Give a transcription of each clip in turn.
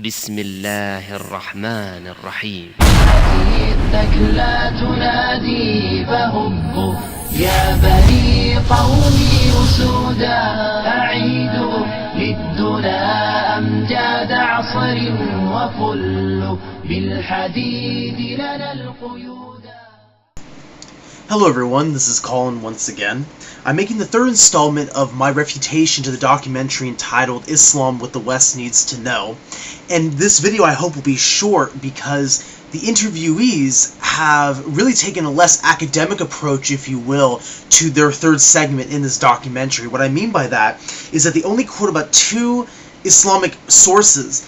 بسم الله الرحمن الرحيم. إنك لا تنادي فهبوا يا بني قومي أسودا أعيدوا للدنا أمجاد عصر وفلوا بالحديد لنا القيودا. Hello everyone, this is Colin once again. I'm making the third installment of my refutation to the documentary entitled Islam What the West Needs to Know. And this video I hope will be short because the interviewees have really taken a less academic approach, if you will, to their third segment in this documentary. What I mean by that is that they only quote about two Islamic sources,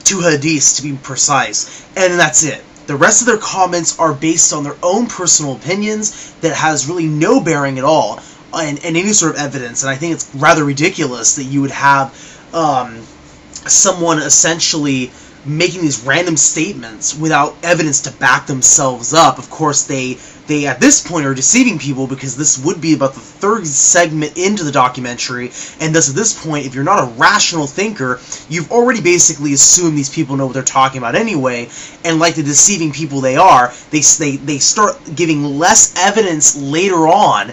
two hadiths to be precise, and that's it. The rest of their comments are based on their own personal opinions that has really no bearing at all on any sort of evidence, and I think it's rather ridiculous that you would have someone essentially making these random statements without evidence to back themselves up. Of course, they at this point are deceiving people because this would be about the third segment into the documentary, and thus at this point, if you're not a rational thinker, you've already basically assumed these people know what they're talking about anyway, and like the deceiving people they are, they start giving less evidence later on,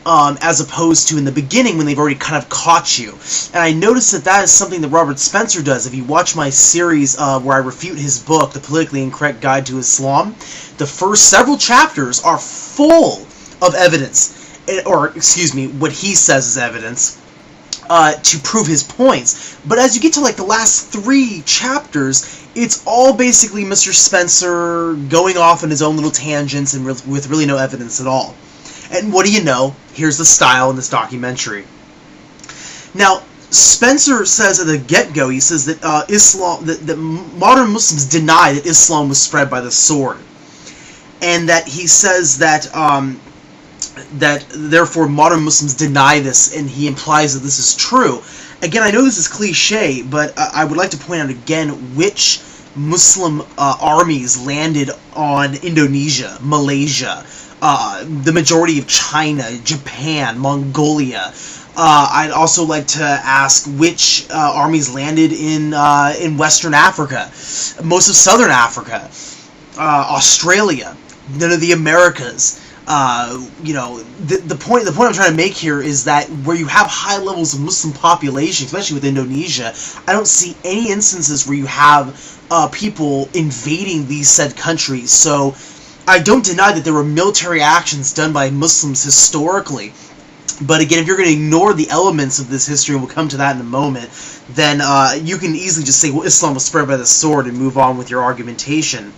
as opposed to in the beginning when they've already kind of caught you. And I noticed that is something that Robert Spencer does. If you watch my series where I refute his book, The Politically Incorrect Guide to Islam, the first several chapters are full of evidence, or excuse me, what he says is evidence, to prove his points. But as you get to like the last three chapters, it's all basically Mr. Spencer going off on his own little tangents and with really no evidence at all. And what do you know? Here's the style in this documentary. Now, Spencer says at the get-go, he says that that modern Muslims deny that Islam was spread by the sword, and that he says that that therefore modern Muslims deny this, and he implies that this is true. Again, I know this is cliche, but I would like to point out again which Muslim armies landed on Indonesia, Malaysia, the majority of China, Japan, Mongolia. I'd also like to ask which armies landed in Western Africa, most of Southern Africa, Australia, none of the Americas. You know, the point I'm trying to make here is that where you have high levels of Muslim population, especially with Indonesia, I don't see any instances where you have people invading these said countries. So I don't deny that there were military actions done by Muslims historically, but again, if you're going to ignore the elements of this history, and we'll come to that in a moment, then you can easily just say, well, Islam was spread by the sword and move on with your argumentation.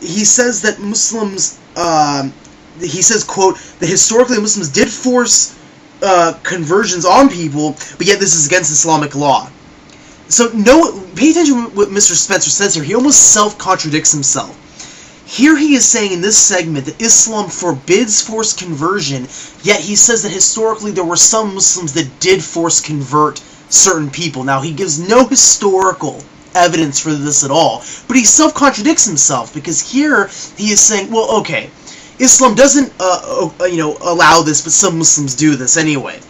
He says that Muslims, he says, quote, that historically Muslims did force conversions on people, but yet this is against Islamic law. So pay attention to what Mr. Spencer says here. He almost self-contradicts himself. Here he is saying in this segment that Islam forbids forced conversion, yet he says that historically there were some Muslims that did force convert certain people. Now, he gives no historical evidence for this at all, but he self-contradicts himself, because here he is saying, well, okay, Islam doesn't allow this, but some Muslims do this anyway.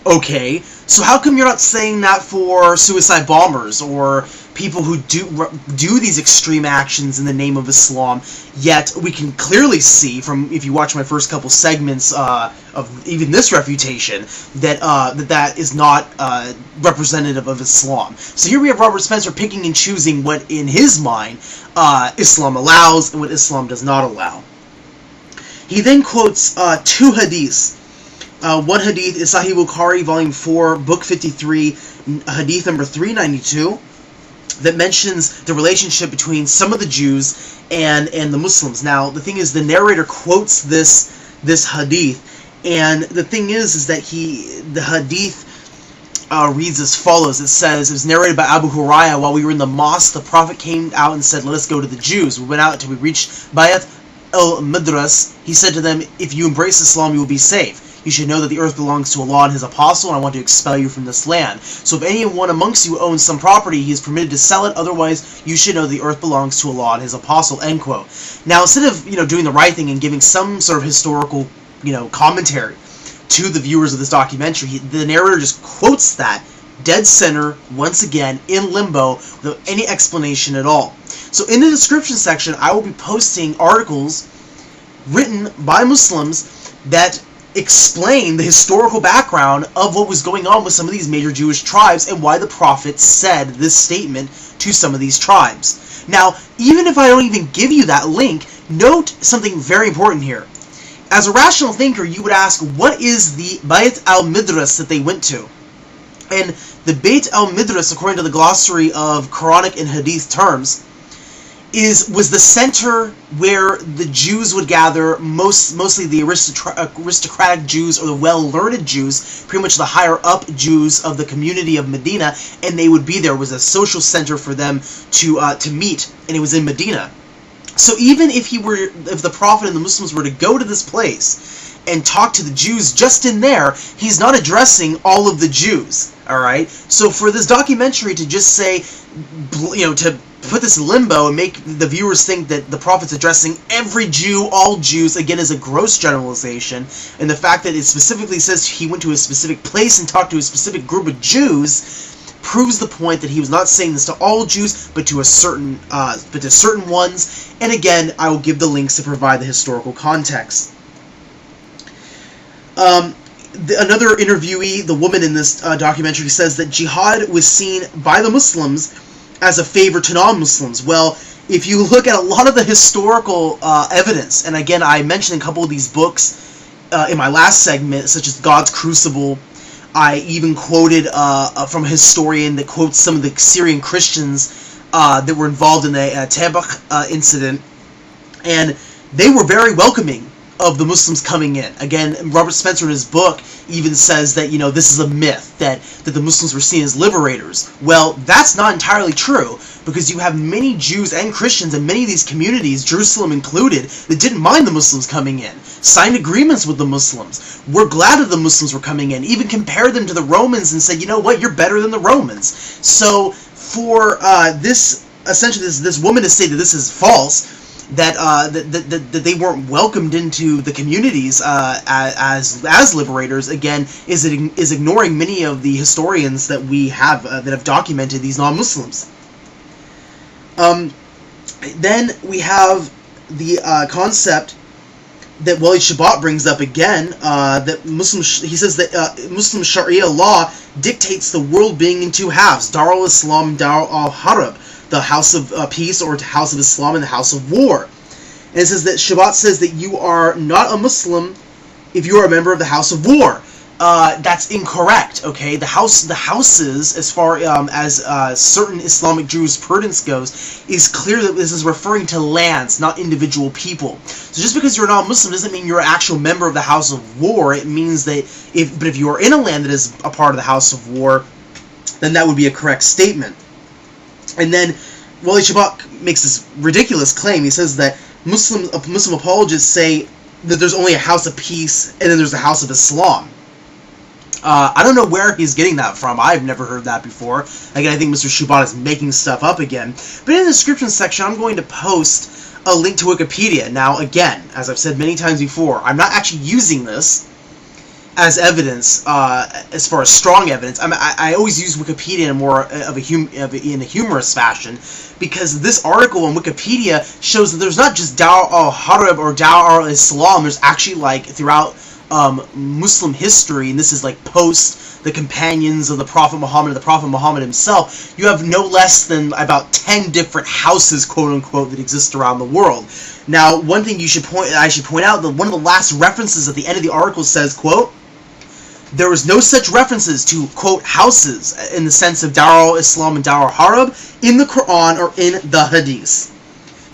Okay, so how come you're not saying that for suicide bombers or people who do these extreme actions in the name of Islam? Yet we can clearly see from, if you watch my first couple segments of even this refutation, that that is not representative of Islam. So here we have Robert Spencer picking and choosing what in his mind Islam allows and what Islam does not allow. He then quotes two hadiths. One hadith is Sahih Bukhari, Volume 4, Book 53, Hadith number 392, that mentions the relationship between some of the Jews and the Muslims. Now, the thing is, the narrator quotes this hadith, and the thing is that the hadith reads as follows. It says, it was narrated by Abu Hurairah, while we were in the mosque, the Prophet came out and said, let us go to the Jews. We went out until we reached Bayat al-Madras. He said to them, if you embrace Islam, you will be safe. You should know that the earth belongs to Allah and His Apostle, and I want to expel you from this land. So if anyone amongst you owns some property, he is permitted to sell it. Otherwise, you should know the earth belongs to Allah and His Apostle. End quote. Now, instead of doing the right thing and giving some sort of historical commentary to the viewers of this documentary, the narrator just quotes that dead center, once again, in limbo, without any explanation at all. So in the description section, I will be posting articles written by Muslims that explain the historical background of what was going on with some of these major Jewish tribes and why the Prophet said this statement to some of these tribes. Now, even if I don't even give you that link, note something very important here. As a rational thinker, you would ask, what is the Bayt al-Midras that they went to? And the Bayt al-Midras, according to the glossary of Quranic and Hadith terms, was the center where the Jews would gather, mostly the aristocratic Jews or the well-learned Jews, pretty much the higher-up Jews of the community of Medina, and they would be there. It was a social center for them to meet, and it was in Medina. So even if the Prophet and the Muslims were to go to this place and talk to the Jews just in there, he's not addressing all of the Jews, alright? So for this documentary to just say, to put this in limbo and make the viewers think that the Prophet's addressing every Jew, all Jews, again, is a gross generalization, and the fact that it specifically says he went to a specific place and talked to a specific group of Jews proves the point that he was not saying this to all Jews, but to certain ones. And again, I will give the links to provide the historical context. Another interviewee, the woman in this documentary, says that jihad was seen by the Muslims as a favor to non-Muslims. Well, if you look at a lot of the historical evidence, and again, I mentioned a couple of these books in my last segment, such as God's Crucible. I even quoted from a historian that quotes some of the Syrian Christians that were involved in the Tabuk incident, and they were very welcoming of the Muslims coming in. Again, Robert Spencer in his book even says that, this is a myth, that the Muslims were seen as liberators. Well, that's not entirely true, because you have many Jews and Christians in many of these communities, Jerusalem included, that didn't mind the Muslims coming in, signed agreements with the Muslims, were glad that the Muslims were coming in, even compared them to the Romans and said, you know what, you're better than the Romans. So for this, essentially, this woman has stated this is false, that they weren't welcomed into the communities as liberators, again, is ignoring many of the historians that we have that have documented these non-Muslims. Then we have the concept that Wali Shabat brings up again, that he says that Muslim Sharia law dictates the world being in two halves, Dar al-Islam and Dar al-Harb, the house of peace, or house of Islam and the house of war. And it says that Shabat says that you are not a Muslim if you are a member of the house of war. That's incorrect, okay? The houses, as far as certain Islamic jurisprudence goes, is clear that this is referring to lands, not individual people. So just because you're not a Muslim doesn't mean you're an actual member of the house of war. It means that if you are in a land that is a part of the house of war, then that would be a correct statement. And then Wali Shabat makes this ridiculous claim. He says that Muslim apologists say that there's only a house of peace and then there's a house of Islam. I don't know where he's getting that from. I've never heard that before. Again, I think Mr. Shabat is making stuff up again. But in the description section, I'm going to post a link to Wikipedia. Now, again, as I've said many times before, I'm not actually using this as evidence, as far as strong evidence. I always use Wikipedia in more of in a humorous fashion, because this article on Wikipedia shows that there's not just Dar al-Harb or Dar al-Islam. There's actually, like, throughout Muslim history, and this is like post the companions of the Prophet Muhammad and the Prophet Muhammad himself, you have no less than about 10 different houses, quote-unquote, that exist around the world. Now, one thing I should point out, that one of the last references at the end of the article says, quote, there is no such references to, quote, houses in the sense of Dar al-Islam and Dar al-Harb in the Quran or in the Hadith.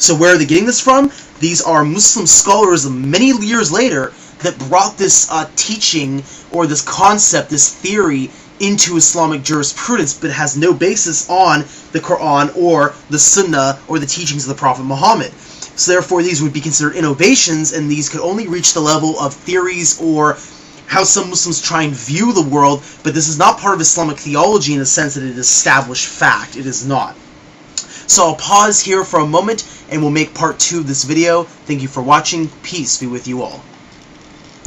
So where are they getting this from? These are Muslim scholars many years later that brought this teaching, or this concept, this theory, into Islamic jurisprudence, but has no basis on the Quran or the Sunnah or the teachings of the Prophet Muhammad. So therefore these would be considered innovations, and these could only reach the level of theories or how some Muslims try and view the world, but this is not part of Islamic theology in the sense that it is established fact. It is not. So I'll pause here for a moment, and we'll make part 2 of this video. Thank you for watching. Peace be with you all.